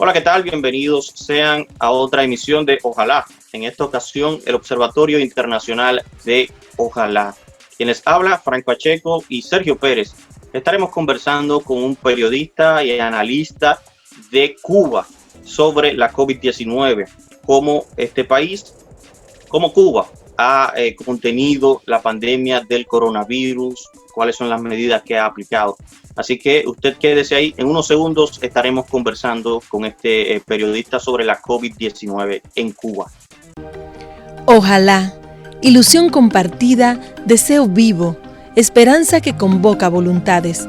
Hola, ¿qué tal? Bienvenidos sean a otra emisión de Ojalá. En esta ocasión, el Observatorio Internacional de Ojalá. Quienes habla, Frank Pacheco y Sergio Pérez. Estaremos conversando con un periodista y analista de Cuba sobre la COVID-19, cómo este país, cómo Cuba ha contenido la pandemia del coronavirus, cuáles son las medidas que ha aplicado. Así que usted quédese ahí. En unos segundos estaremos conversando con este periodista sobre la COVID-19 en Cuba. Ojalá, ilusión compartida, deseo vivo, esperanza que convoca voluntades.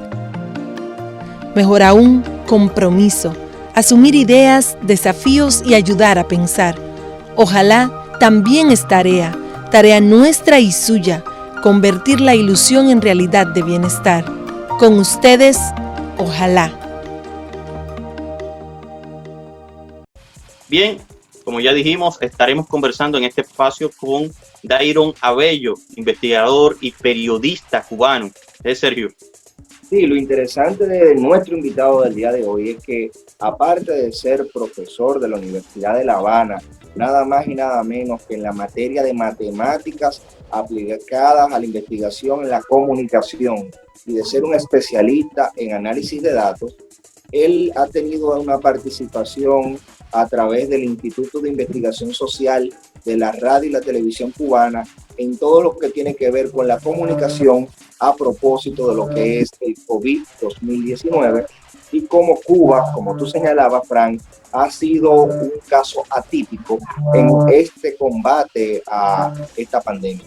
Mejor aún, compromiso, asumir ideas, desafíos y ayudar a pensar. Ojalá también es tarea nuestra y suya, convertir la ilusión en realidad de bienestar. Con ustedes, ojalá. Bien, como ya dijimos, estaremos conversando en este espacio con Dairon Abello, investigador y periodista cubano. Sergio. Sí, lo interesante de nuestro invitado del día de hoy es que, aparte de ser profesor de la Universidad de La Habana, nada más y nada menos que en la materia de matemáticas aplicadas a la investigación en la comunicación y de ser un especialista en análisis de datos, él ha tenido una participación a través del Instituto de Investigación Social de la Radio y la Televisión Cubana en todo lo que tiene que ver con la comunicación a propósito de lo que es el COVID-2019 y cómo Cuba, como tú señalabas, Frank, ha sido un caso atípico en este combate a esta pandemia.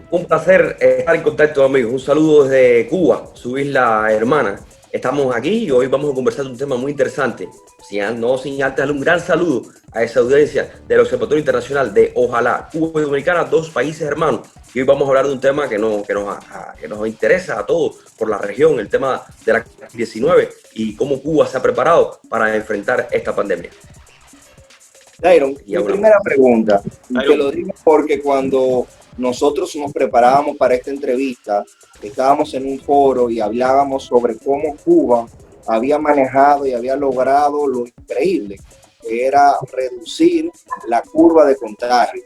Un placer estar en contacto, amigos. Un saludo desde Cuba, su isla hermana. Estamos aquí y hoy vamos a conversar de un tema muy interesante. Sin antes darle un gran saludo a esa audiencia del Observatorio Internacional de Ojalá, Cuba y Dominicana, dos países hermanos. Y hoy vamos a hablar de un tema que nos interesa a todos por la región, el tema de la COVID-19 y cómo Cuba se ha preparado para enfrentar esta pandemia. Dairon, mi primera pregunta, te lo digo porque cuando nosotros nos preparábamos para esta entrevista, estábamos en un foro y hablábamos sobre cómo Cuba había manejado y había logrado lo increíble, que era reducir la curva de contagio.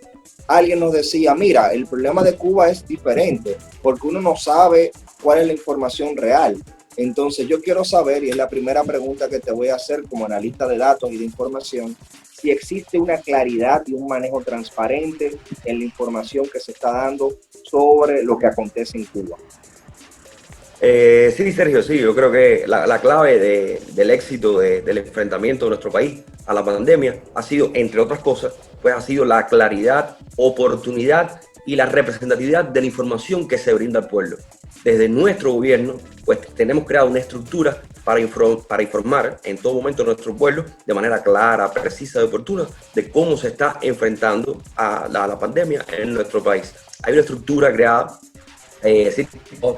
Alguien nos decía, mira, el problema de Cuba es diferente, porque uno no sabe cuál es la información real. Entonces yo quiero saber, y es la primera pregunta que te voy a hacer como analista de datos y de información, si existe una claridad y un manejo transparente en la información que se está dando sobre lo que acontece en Cuba. Sí, Sergio, sí, yo creo que la clave del éxito del enfrentamiento de nuestro país a la pandemia ha sido, entre otras cosas, pues ha sido la claridad, oportunidad y la representatividad de la información que se brinda al pueblo. Desde nuestro gobierno, pues tenemos creado una estructura para informar en todo momento a nuestro pueblo de manera clara, precisa y oportuna de cómo se está enfrentando a la pandemia en nuestro país. Hay una estructura creada,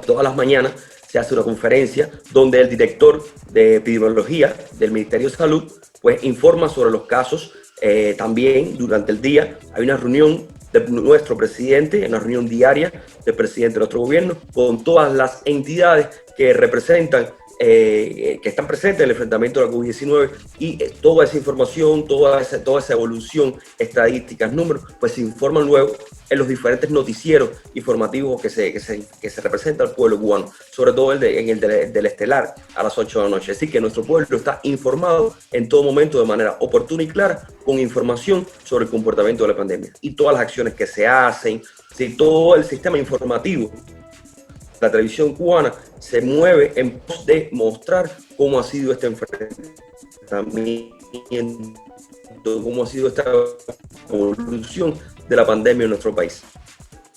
todas las mañanas se hace una conferencia donde el director de epidemiología del Ministerio de Salud pues informa sobre los casos. También durante el día hay una reunión de nuestro presidente, una reunión diaria del presidente de nuestro gobierno con todas las entidades que representan, que están presentes en el enfrentamiento de la COVID-19 y toda esa información, toda esa evolución, estadísticas, números, pues se informan luego en los diferentes noticieros informativos que se representa al pueblo cubano, sobre todo en el del Estelar a las 8 de la noche. Así que nuestro pueblo está informado en todo momento de manera oportuna y clara, con información sobre el comportamiento de la pandemia y todas las acciones que se hacen, ¿sí? Todo el sistema informativo. La televisión cubana se mueve en pos de mostrar cómo ha sido este enfrentamiento, cómo ha sido esta evolución de la pandemia en nuestro país.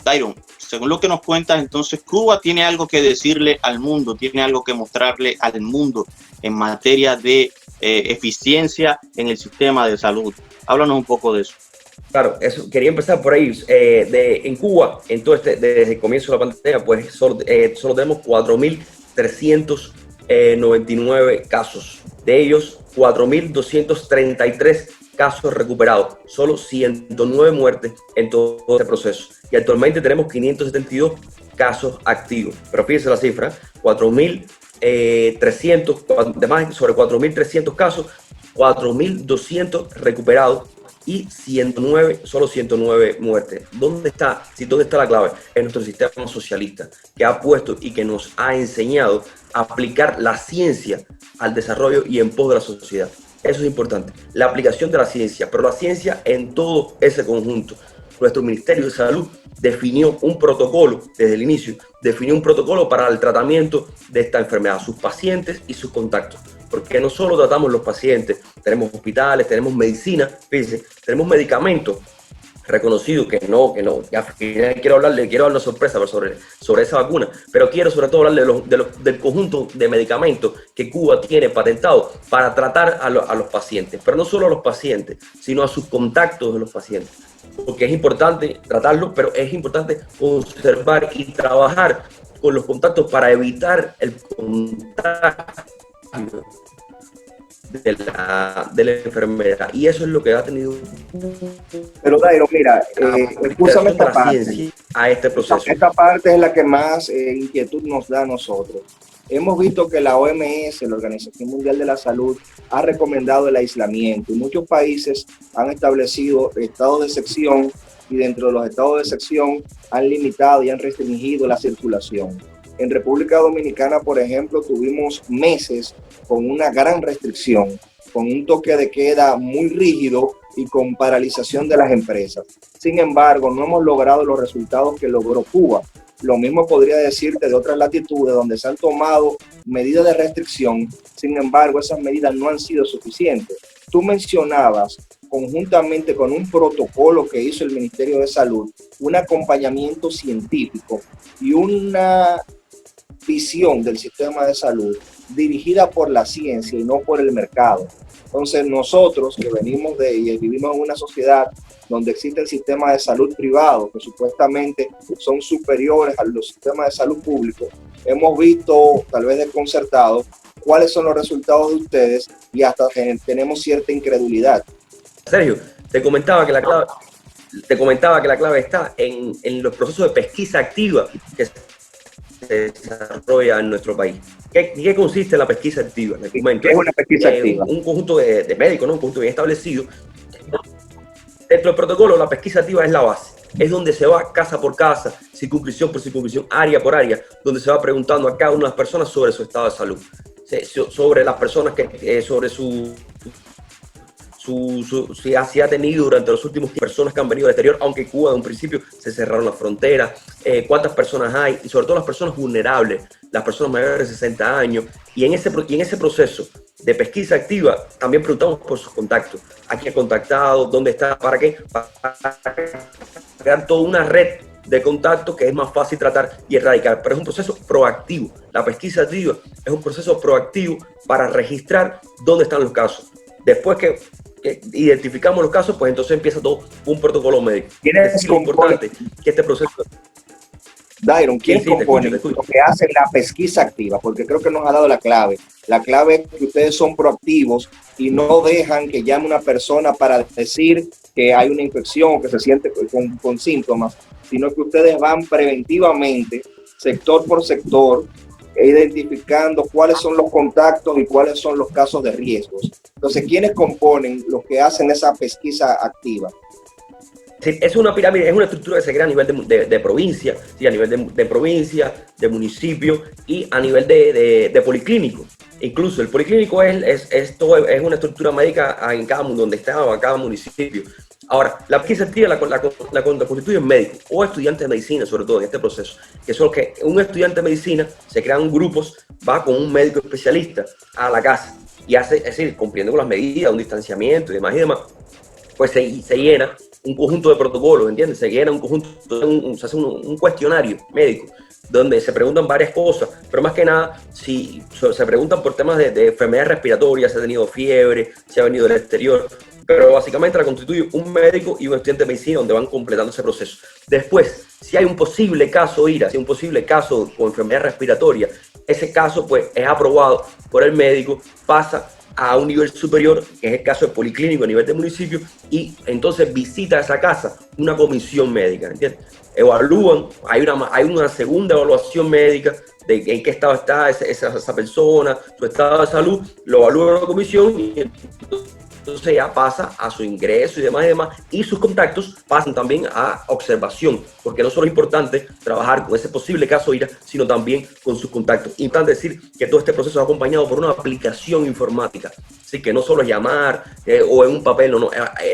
Dairon, según lo que nos cuentas, entonces Cuba tiene algo que decirle al mundo, tiene algo que mostrarle al mundo en materia de eficiencia en el sistema de salud. Háblanos un poco de eso. Claro, eso, quería empezar por ahí. En Cuba, desde el comienzo de la pandemia, pues solo tenemos 4.399 casos. De ellos, 4.233 casos recuperados. Solo 109 muertes en todo este proceso. Y actualmente tenemos 572 casos activos. Pero fíjense la cifra, 4.300, sobre 4.300 casos 4.200 recuperados y solo 109 muertes. ¿Dónde está la clave? En nuestro sistema socialista, que ha puesto y que nos ha enseñado a aplicar la ciencia al desarrollo y en pos de la sociedad. Eso es importante, la aplicación de la ciencia, pero la ciencia en todo ese conjunto. Nuestro Ministerio de Salud definió un protocolo desde el inicio, definió un protocolo para el tratamiento de esta enfermedad, sus pacientes y sus contactos. Porque no solo tratamos los pacientes, tenemos hospitales, tenemos medicina, fíjense, tenemos medicamentos reconocidos que no, al final quiero dar una sorpresa sobre esa vacuna, pero quiero sobre todo hablarle del conjunto de medicamentos que Cuba tiene patentado para tratar a los pacientes, pero no solo a los pacientes, sino a sus contactos de los pacientes. Porque es importante tratarlos, pero es importante conservar y trabajar con los contactos para evitar el contagio de la enfermedad, y eso es lo que ha tenido. Pero Dairo, mira, escúchame esta parte. A este proceso. Esta parte es la que más inquietud nos da a nosotros. Hemos visto que la OMS, la Organización Mundial de la Salud, ha recomendado el aislamiento y muchos países han establecido estados de excepción y dentro de los estados de excepción han limitado y han restringido la circulación. En República Dominicana, por ejemplo, tuvimos meses con una gran restricción, con un toque de queda muy rígido y con paralización de las empresas. Sin embargo, no hemos logrado los resultados que logró Cuba. Lo mismo podría decirte de otras latitudes donde se han tomado medidas de restricción, sin embargo, esas medidas no han sido suficientes. Tú mencionabas, conjuntamente con un protocolo que hizo el Ministerio de Salud, un acompañamiento científico y una visión del sistema de salud dirigida por la ciencia y no por el mercado. Entonces nosotros que venimos y vivimos en una sociedad donde existen sistemas de salud privados que supuestamente son superiores a los sistemas de salud públicos, hemos visto, tal vez desconcertados, cuáles son los resultados de ustedes y hasta tenemos cierta incredulidad. Sergio, te comentaba que la clave está en los procesos de pesquisa activa que se desarrolla en nuestro país. ¿Qué consiste la pesquisa activa? ¿Qué es una pesquisa activa? Un conjunto de médicos, ¿no? Un conjunto bien establecido. Dentro del protocolo, la pesquisa activa es la base. Es donde se va casa por casa, circunscripción por circunscripción, área por área, donde se va preguntando a cada una de las personas sobre su estado de salud, sobre las personas sobre si ha tenido durante los últimos tiempos personas que han venido del exterior, aunque Cuba de un principio se cerraron las fronteras, cuántas personas hay, y sobre todo las personas vulnerables, las personas mayores de 60 años, y en ese proceso de pesquisa activa también preguntamos por sus contactos, a quién ha contactado, dónde está, para qué, para crear toda una red de contactos que es más fácil tratar y erradicar, pero es un proceso proactivo. La pesquisa activa es un proceso proactivo para registrar dónde están los casos. Después que identificamos los casos, pues entonces empieza todo un protocolo médico. Es importante que este proceso... Dairon, ¿quién compone lo que hace la pesquisa activa? Porque creo que nos ha dado la clave. La clave es que ustedes son proactivos y no dejan que llame una persona para decir que hay una infección o que se siente con síntomas, sino que ustedes van preventivamente, sector por sector, identificando cuáles son los contactos y cuáles son los casos de riesgos. Entonces, ¿quiénes componen los que hacen esa pesquisa activa? Sí, es una pirámide, es una estructura que se crea a nivel de provincia, sí, a nivel de provincia, de municipio y a nivel de policlínico. Incluso el policlínico es una estructura médica en cada donde está cada municipio. Ahora, la pesquisa activa la constituyen médicos o estudiantes de medicina, sobre todo en este proceso, que son los que un estudiante de medicina se crean grupos, va con un médico especialista a la casa y hace, es decir, cumpliendo con las medidas, un distanciamiento y demás, pues se llena un conjunto de protocolos, ¿entiendes? Se llena un conjunto, se hace un cuestionario médico donde se preguntan varias cosas, pero más que nada si se preguntan por temas de enfermedades respiratorias, si ha tenido fiebre, si ha venido del exterior, pero básicamente la constituye un médico y un estudiante de medicina donde van completando ese proceso. Después, si hay un posible caso IRA, si hay un posible caso con enfermedad respiratoria, ese caso pues es aprobado por el médico, pasa a un nivel superior, que es el caso de policlínico a nivel de municipio, y entonces visita esa casa una comisión médica, ¿entiendes? evalúan, hay una segunda evaluación médica de en qué estado está esa persona, su estado de salud, lo evalúa la comisión y entonces ya pasa a su ingreso y demás, y sus contactos pasan también a observación, porque no solo es importante trabajar con ese posible caso IRA, sino también con sus contactos. Importante decir que todo este proceso es acompañado por una aplicación informática, así que no solo es llamar o en un papel,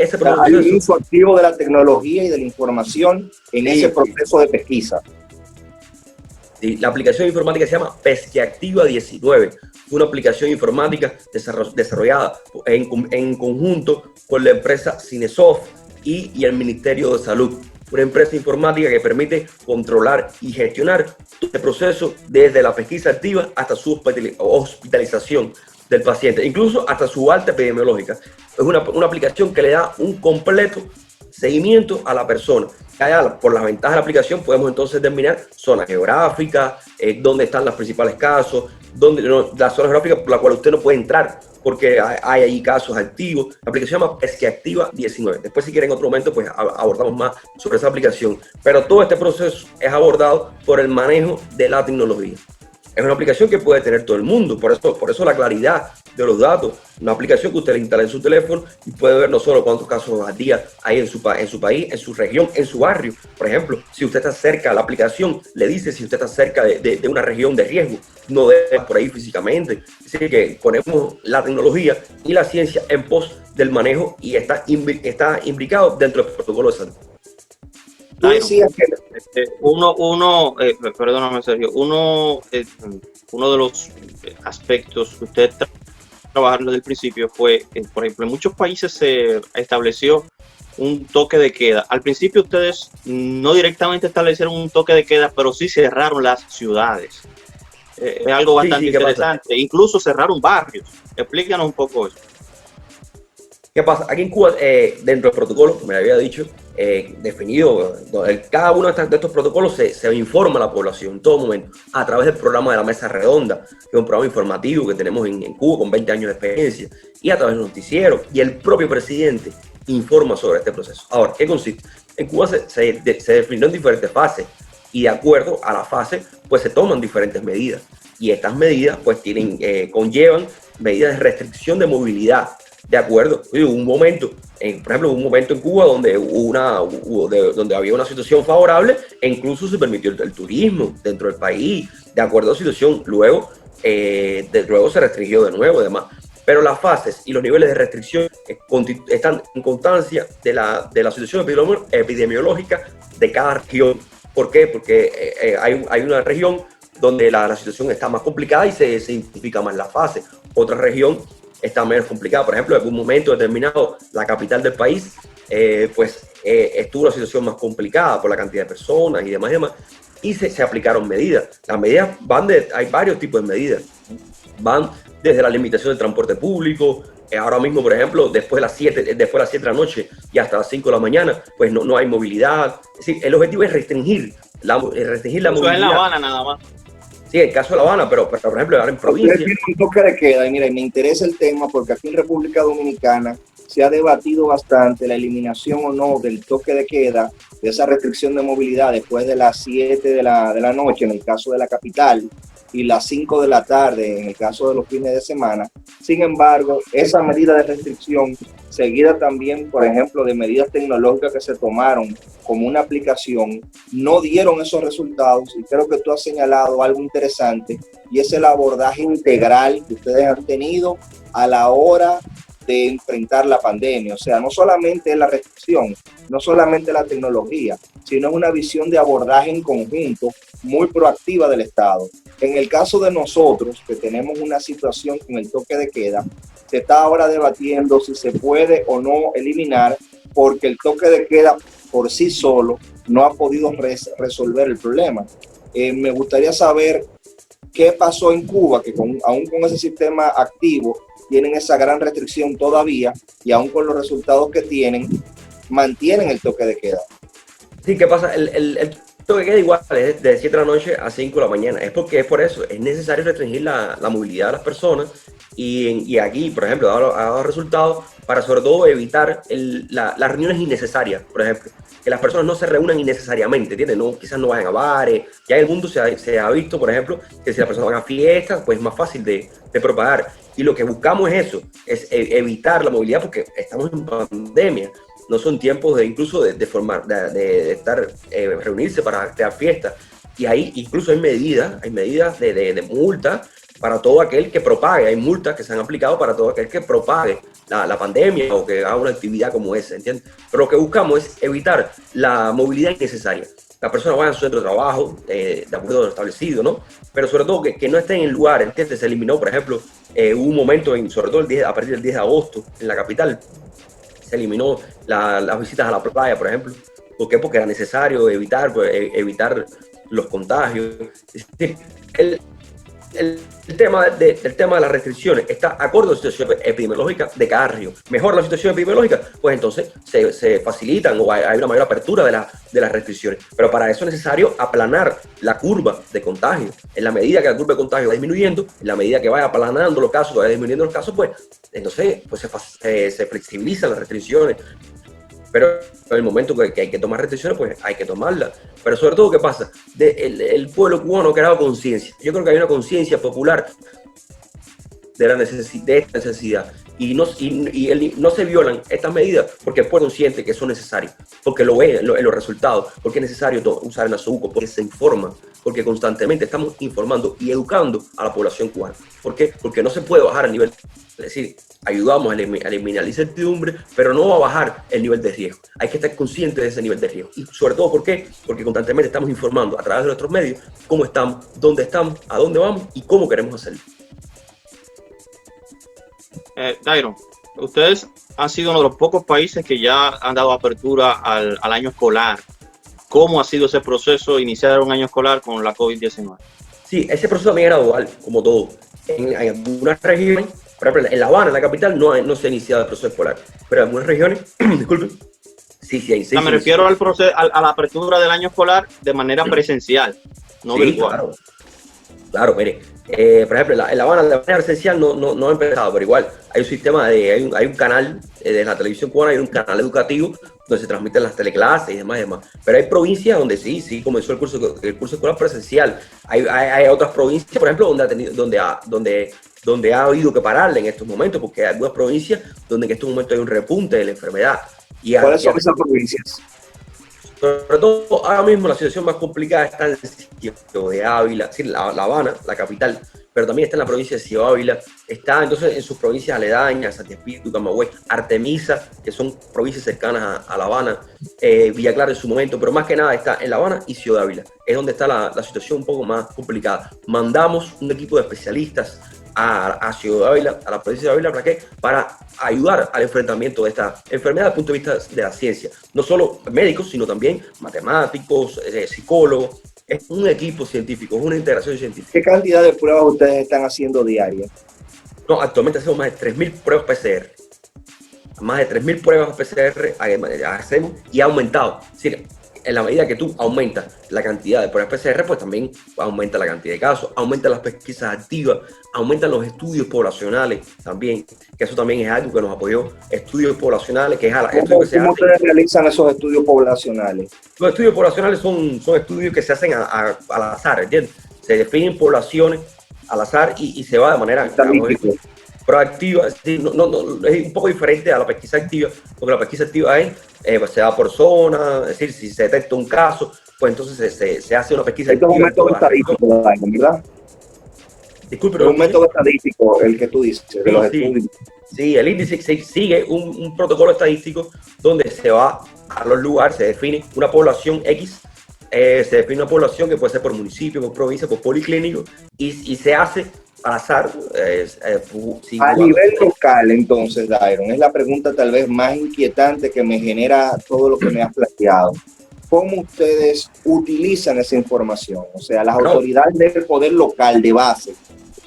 ese proceso, hay un uso activo de la tecnología y de la información en ese proceso de pesquisa. La aplicación informática se llama Pesquiactiva 19. Fue una aplicación informática desarrollada en conjunto con la empresa Cinesoft y el Ministerio de Salud. Una empresa informática que permite controlar y gestionar todo este proceso desde la pesquisa activa hasta su hospitalización del paciente, incluso hasta su alta epidemiológica. Es una aplicación que le da un completo seguimiento a la persona. Por las ventajas de la aplicación podemos entonces determinar zonas geográficas, dónde están los principales casos, la zona geográfica por la cual usted no puede entrar porque hay ahí casos activos. La aplicación se llama Pesquiactiva 19. Después, si quieren, en otro momento, pues abordamos más sobre esa aplicación. Pero todo este proceso es abordado por el manejo de la tecnología. Es una aplicación que puede tener todo el mundo, por eso la claridad de los datos. Una aplicación que usted le instala en su teléfono y puede ver no solo cuántos casos al día hay en su país, en su región, en su barrio. Por ejemplo, si usted está cerca, la aplicación le dice si usted está cerca de una región de riesgo, no debe ir por ahí físicamente. Así que ponemos la tecnología y la ciencia en pos del manejo y está implicado dentro del protocolo de salud. Tú decías que perdóname, Sergio, uno de los aspectos que usted trabajaron desde el principio fue, por ejemplo, en muchos países se estableció un toque de queda. Al principio ustedes no directamente establecieron un toque de queda, pero sí cerraron las ciudades. Es algo bastante interesante. Incluso cerraron barrios. Explícanos un poco eso. ¿Qué pasa? Aquí en Cuba, dentro del protocolo, como me había dicho, definido, cada uno de estos protocolos se informa a la población en todo momento a través del programa de la Mesa Redonda, que es un programa informativo que tenemos en Cuba con 20 años de experiencia, y a través de noticieros, y el propio presidente informa sobre este proceso. Ahora, ¿qué consiste? En Cuba se definió en diferentes fases, y de acuerdo a la fase, pues se toman diferentes medidas, y estas medidas pues conllevan medidas de restricción de movilidad. De acuerdo, hubo un momento, por ejemplo, un momento en Cuba donde donde había una situación favorable e incluso se permitió el turismo dentro del país, de acuerdo a la situación. Luego se restringió de nuevo y demás. Pero las fases y los niveles de restricción están en constancia de la situación epidemiológica de cada región. ¿Por qué? Porque hay una región donde la situación está más complicada y se identifica más la fase. Otra región está menos complicada. Por ejemplo, en algún momento determinado, la capital del país, estuvo una situación más complicada por la cantidad de personas y demás, y se aplicaron medidas. Las medidas hay varios tipos de medidas. Van desde la limitación del transporte público. Ahora mismo, por ejemplo, después de las 7 de la noche y hasta las 5 de la mañana, pues no hay movilidad. Es decir, el objetivo es restringir la movilidad. Eso es en La Habana nada más. Sí, el caso de La Habana, pero por ejemplo, ahora en provincia. Tiene un toque de queda, y mira, me interesa el tema porque aquí en República Dominicana se ha debatido bastante la eliminación o no del toque de queda, de esa restricción de movilidad después de las 7 de la noche en el caso de la capital y las 5 de la tarde en el caso de los fines de semana. Sin embargo, esa medida de restricción, seguida también, por ejemplo, de medidas tecnológicas que se tomaron como una aplicación, no dieron esos resultados, y creo que tú has señalado algo interesante, y es el abordaje integral que ustedes han tenido a la hora de enfrentar la pandemia. O sea, no solamente la restricción, no solamente la tecnología, sino una visión de abordaje en conjunto muy proactiva del Estado. En el caso de nosotros, que tenemos una situación con el toque de queda, se está ahora debatiendo si se puede o no eliminar, porque el toque de queda por sí solo no ha podido resolver el problema. Me gustaría saber qué pasó en Cuba, que aún con ese sistema activo, tienen esa gran restricción todavía, y aún con los resultados que tienen, mantienen el toque de queda. Sí, ¿qué pasa? El que queda igual, es de 7 de la noche a 5 de la mañana. Es por eso, es necesario restringir la movilidad de las personas y aquí, por ejemplo, ha dado resultados para sobre todo evitar las reuniones innecesarias, por ejemplo. Que las personas no se reúnan innecesariamente, ¿entiendes? No, quizás no vayan a bares. Ya en el mundo se ha visto, por ejemplo, que si las personas van a fiestas, pues es más fácil de propagar. Y lo que buscamos es eso, es evitar la movilidad porque estamos en pandemia. No son tiempos de incluso de estar reunirse para crear fiestas. Y ahí incluso hay medidas de multa para todo aquel que propague. Hay multas que se han aplicado para todo aquel que propague la pandemia o que haga una actividad como esa, ¿entiendes? Pero lo que buscamos es evitar la movilidad innecesaria. Las personas vayan a su centro de trabajo, de acuerdo a lo establecido, ¿no? Pero sobre todo que no estén en lugares, ¿entiendes? Se eliminó, por ejemplo, hubo un momento, sobre todo a partir del 10 de agosto, en la capital, se eliminó las visitas a la playa, por ejemplo. ¿Por qué? Porque era necesario evitar los contagios. Es decir, el tema de las restricciones está acorde a la situación epidemiológica de cada región. Mejor la situación epidemiológica, pues entonces se facilitan o hay una mayor apertura de las restricciones. Pero para eso es necesario aplanar la curva de contagio. En la medida que la curva de contagio va disminuyendo, en la medida que vaya aplanando los casos, vaya disminuyendo los casos, pues entonces se flexibilizan las restricciones. Pero en el momento que hay que tomar restricciones, pues hay que tomarlas. Pero sobre todo, ¿qué pasa? El pueblo cubano ha creado conciencia. Yo creo que hay una conciencia popular de esta necesidad. Y no se violan estas medidas porque el pueblo es consciente que son necesarias, porque lo ve en los resultados, porque es necesario usar el azuco, porque se informa, porque constantemente estamos informando y educando a la población cubana. ¿Por qué? Porque no se puede bajar el nivel, es decir, ayudamos a eliminar la incertidumbre, pero no va a bajar el nivel de riesgo. Hay que estar conscientes de ese nivel de riesgo. Y sobre todo, ¿por qué? Porque constantemente estamos informando a través de nuestros medios cómo estamos, dónde estamos, a dónde vamos y cómo queremos hacerlo. Dairon, ustedes han sido uno de los pocos países que ya han dado apertura al año escolar. ¿Cómo ha sido ese proceso iniciar un año escolar con la COVID-19? Sí, ese proceso también es gradual, como todo. En algunas regiones, por ejemplo, en La Habana, en la capital, no se ha iniciado el proceso escolar. Pero en algunas regiones, disculpen, sí. Me refiero al proceso, a la apertura del año escolar de manera presencial, no virtual. Claro, mire, por ejemplo, en La Habana, de manera presencial no ha empezado, pero igual hay un sistema, hay un canal de la televisión cubana, hay un canal educativo donde se transmiten las teleclases y demás. Pero hay provincias donde sí comenzó el curso escolar presencial. Hay otras provincias, por ejemplo, donde ha habido que pararle en estos momentos, porque hay algunas provincias donde en estos momentos hay un repunte de la enfermedad. ¿Cuáles son esas provincias? Sobre todo, ahora mismo la situación más complicada está en el sitio de Ávila, es decir, La Habana, la capital, pero también está en la provincia de Ciudad Ávila, está entonces en sus provincias aledañas, Santi Espíritu, Camagüey, Artemisa, que son provincias cercanas a La Habana, Villa Clara en su momento, pero más que nada está en La Habana y Ciudad Ávila, es donde está la situación un poco más complicada. Mandamos un equipo de especialistas a Ciudad Ávila, a la provincia de Ávila, ¿para qué? Para ayudar al enfrentamiento de esta enfermedad desde el punto de vista de la ciencia. No solo médicos, sino también matemáticos, psicólogos. Es un equipo científico, es una integración científica. ¿Qué cantidad de pruebas ustedes están haciendo diarias? No, actualmente hacemos más de 3.000 pruebas PCR. Más de 3.000 pruebas PCR hacemos y ha aumentado. Es decir, en la medida que tú aumentas la cantidad de pruebas PCR, pues también aumenta la cantidad de casos, aumentan las pesquisas activas, aumentan los estudios poblacionales también, que eso también es algo que nos apoyó. Estudios poblacionales, que es ¿Cómo ustedes realizan esos estudios poblacionales? Los estudios poblacionales son estudios que se hacen al azar, ¿entiendes? Se definen poblaciones al azar y se va de manera proactiva. Es decir, es un poco diferente a la pesquisa activa, porque la pesquisa activa pues se da por zona, es decir, si se detecta un caso, pues entonces se hace una pesquisa activa. Esto es un método estadístico, ¿verdad? Disculpe, es un método estadístico el que tú dices, de los estudios. Sí, el índice sigue un protocolo estadístico donde se va a los lugares, se define una población X, se define una población que puede ser por municipio, por provincia, por policlínico, y se hace al azar. A nivel local, entonces, Dairon, es la pregunta tal vez más inquietante que me genera todo lo que me has planteado. ¿Cómo ustedes utilizan esa información? O sea, las autoridades del poder local de base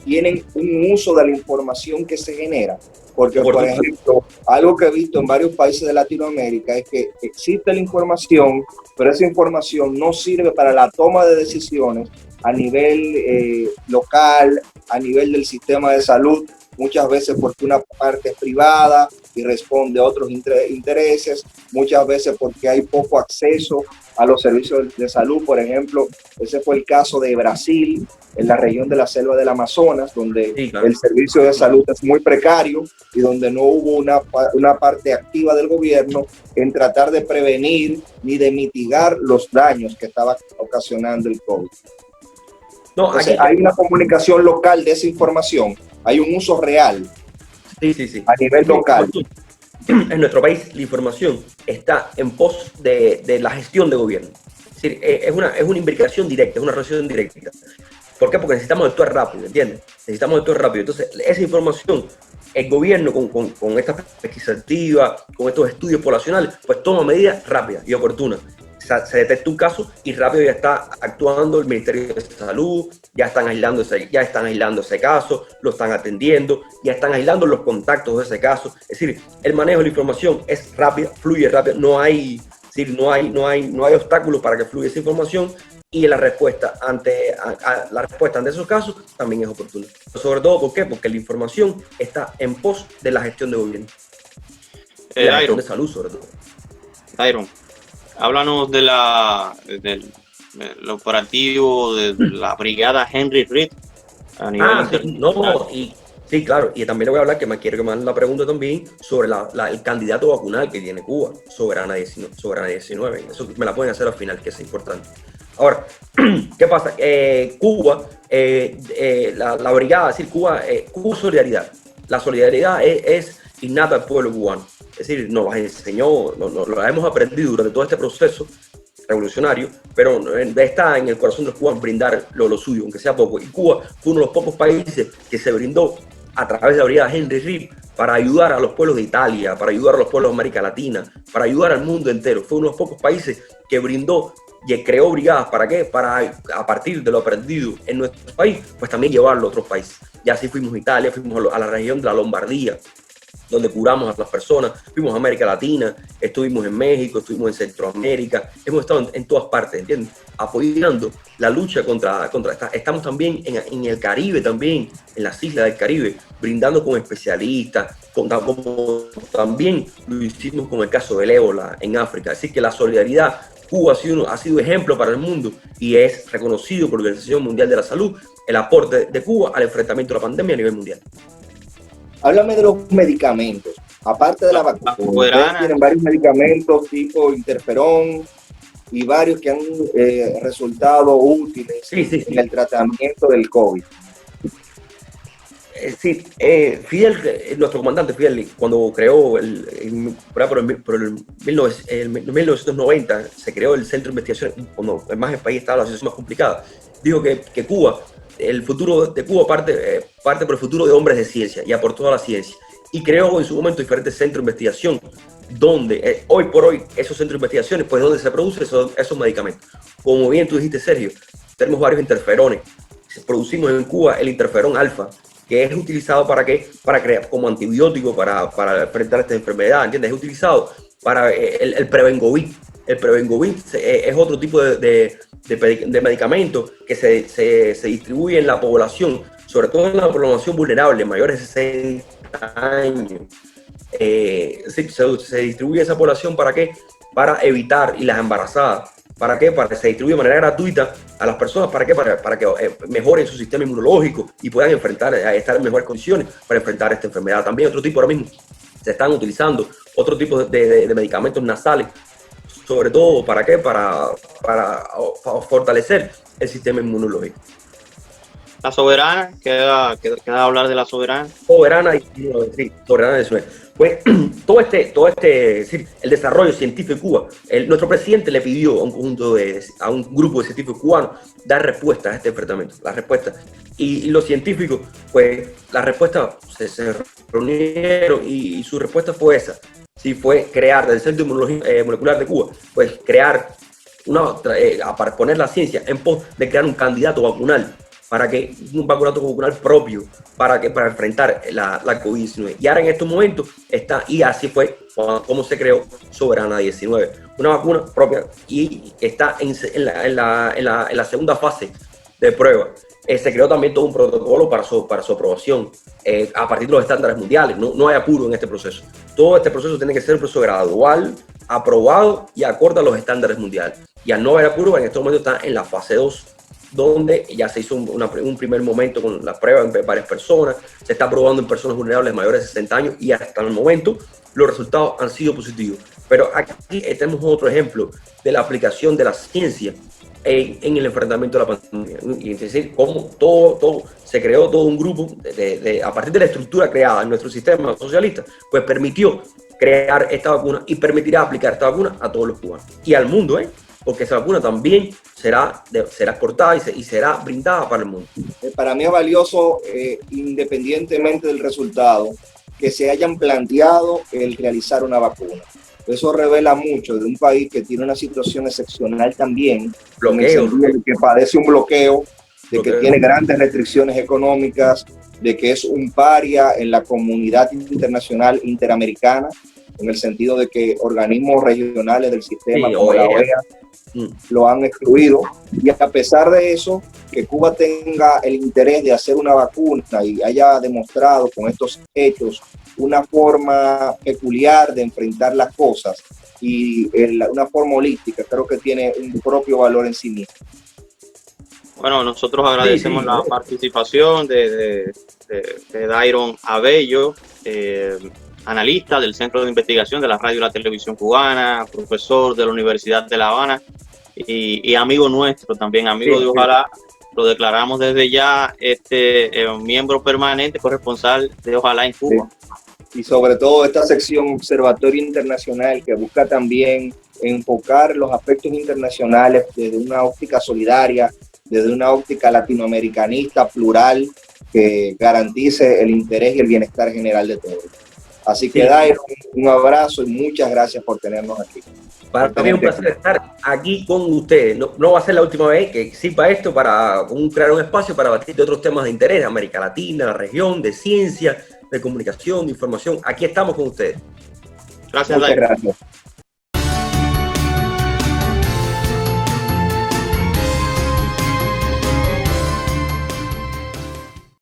tienen un uso de la información que se genera. Porque, por ejemplo, algo que he visto en varios países de Latinoamérica es que existe la información, pero esa información no sirve para la toma de decisiones a nivel local, a nivel del sistema de salud, muchas veces porque una parte es privada y responde a otros intereses, muchas veces porque hay poco acceso a los servicios de salud. Por ejemplo, ese fue el caso de Brasil, en la región de la selva del Amazonas, donde sí, claro, el servicio de salud es muy precario y donde no hubo una parte activa del gobierno en tratar de prevenir ni de mitigar los daños que estaba ocasionando el COVID. No, entonces, hay una comunicación local de esa información, hay un uso real a nivel local. En nuestro país la información está en pos de la gestión de gobierno. Es decir, es una imbricación directa, es una relación directa. ¿Por qué? Porque necesitamos actuar rápido, ¿entiendes? Necesitamos actuar rápido. Entonces, esa información, el gobierno con esta pesquisa activa, con estos estudios poblacionales, pues toma medidas rápidas y oportunas. Se detecta un caso y rápido ya está actuando el Ministerio de Salud, ya están aislando ese caso, lo están atendiendo, ya están aislando los contactos de ese caso. Es decir, el manejo de la información es rápido, fluye rápido, no hay obstáculos para que fluya esa información, y la respuesta ante esos casos también es oportuna. Sobre todo, ¿por qué? Porque la información está en pos de la gestión de gobierno. La gestión de salud, sobre todo. Iron, háblanos del operativo de la brigada Henry Reed a nivel internacional. Sí, claro, y también le voy a hablar, quiero que me hagan la pregunta también sobre el candidato vacunal que tiene Cuba, Soberana 19. Eso me la pueden hacer al final, que es importante. Ahora, ¿qué pasa? Cuba, la brigada, es decir, Cuba solidaridad. La solidaridad es innata al pueblo cubano. Es decir, nos enseñó, lo hemos aprendido durante todo este proceso revolucionario, pero está en el corazón de los cubanos brindar lo suyo, aunque sea poco. Y Cuba fue uno de los pocos países que se brindó a través de la brigada Henry Reed para ayudar a los pueblos de Italia, para ayudar a los pueblos de América Latina, para ayudar al mundo entero. Fue uno de los pocos países que brindó y creó brigadas. ¿Para qué? Para, a partir de lo aprendido en nuestro país, pues también llevarlo a otros países. Y así fuimos a Italia, fuimos a la región de la Lombardía, donde curamos a las personas, fuimos a América Latina, estuvimos en México, estuvimos en Centroamérica, hemos estado en todas partes, ¿entiendes? Apoyando la lucha contra esta. Estamos también en el Caribe, también en las islas del Caribe, brindando con especialistas, como también lo hicimos con el caso del ébola en África. Así que la solidaridad, Cuba ha sido ejemplo para el mundo y es reconocido por la Organización Mundial de la Salud el aporte de Cuba al enfrentamiento de la pandemia a nivel mundial. Háblame de los medicamentos. Aparte de la vacuna, tienen varios medicamentos tipo interferón y varios que han resultado útiles en el tratamiento del COVID. Fidel, nuestro comandante Fidel, cuando creó por el 1990, se creó el Centro de Investigación, cuando más el país estaba la situación más complicada, dijo que Cuba, el futuro de Cuba parte por el futuro de hombres de ciencia y aportó a la ciencia. Y creó en su momento diferentes centros de investigación, donde hoy por hoy esos centros de investigaciones, pues donde se producen esos medicamentos. Como bien tú dijiste, Sergio, tenemos varios interferones. Producimos en Cuba el interferón alfa, que es utilizado para crear como antibiótico para enfrentar esta enfermedad, ¿entiendes? Es utilizado para el Prevengovit. El Prevengovit es otro tipo de medicamento que se distribuye en la población, sobre todo en la población vulnerable, mayores de 60 años. Se distribuye esa población ¿para qué? Para evitar, y las embarazadas, ¿para qué? Para que se distribuya de manera gratuita a las personas, ¿para qué? Para que mejoren su sistema inmunológico y puedan estar en mejores condiciones para enfrentar esta enfermedad. También otro tipo, ahora mismo se están utilizando otro tipo de medicamentos nasales, sobre todo ¿para qué? Para fortalecer el sistema inmunológico. La Soberana, queda hablar de la Soberana. Soberana 19. Pues todo decir, el desarrollo científico de Cuba, nuestro presidente le pidió a un grupo de científicos cubanos dar respuesta a este enfrentamiento, la respuesta. Y los científicos, pues la respuesta se reunieron y su respuesta fue esa. Sí, fue crear del Centro de Inmunología Molecular de Cuba, pues crear para poner la ciencia en pos de crear un candidato vacunal un vacunato vacunal propio para enfrentar la COVID-19. Y ahora en estos momentos está, y así fue como se creó Soberana 19, una vacuna propia y está en la segunda fase de prueba. Se creó también todo un protocolo para su aprobación a partir de los estándares mundiales. No hay apuro en este proceso. Todo este proceso tiene que ser un proceso gradual, aprobado y acorde a los estándares mundiales. Y al no haber apuro, en este momento está en la fase 2, donde ya se hizo un primer momento con la prueba en varias personas, se está probando en personas vulnerables mayores de 60 años y hasta el momento los resultados han sido positivos. Pero aquí tenemos otro ejemplo de la aplicación de la ciencia en el enfrentamiento de la pandemia. Y es decir, cómo todo se creó todo un grupo a partir de la estructura creada en nuestro sistema socialista, pues permitió crear esta vacuna y permitirá aplicar esta vacuna a todos los cubanos y al mundo, porque esa vacuna también será exportada y será brindada para el mundo. Para mí es valioso, independientemente del resultado, que se hayan planteado el realizar una vacuna. Eso revela mucho de un país que tiene una situación excepcional también, bloqueo, que padece un bloqueo, de que tiene grandes restricciones económicas, de que es un paria en la comunidad internacional interamericana, en el sentido de que organismos regionales del sistema como la OEA lo han excluido. Y a pesar de eso, que Cuba tenga el interés de hacer una vacuna y haya demostrado con estos hechos una forma peculiar de enfrentar las cosas y una forma holística, creo que tiene un propio valor en sí mismo. Bueno, nosotros agradecemos la participación de Dairon Abello, analista del Centro de Investigación de la Radio y la Televisión Cubana, profesor de la Universidad de La Habana y amigo nuestro también, amigo de Ojalá. Lo declaramos desde ya miembro permanente, corresponsal de Ojalá en Cuba. Y sobre todo esta sección Observatorio Internacional, que busca también enfocar los aspectos internacionales desde una óptica solidaria, desde una óptica latinoamericanista, plural, que garantice el interés y el bienestar general de todos. Así que, Dairon, un abrazo y muchas gracias por tenernos aquí. Para mí es un placer estar aquí con ustedes. No va a ser la última vez que sirva esto para crear un espacio para debatir de otros temas de interés de América Latina, la región, de ciencia, de comunicación, de información. Aquí estamos con ustedes. Gracias, Muchas gracias.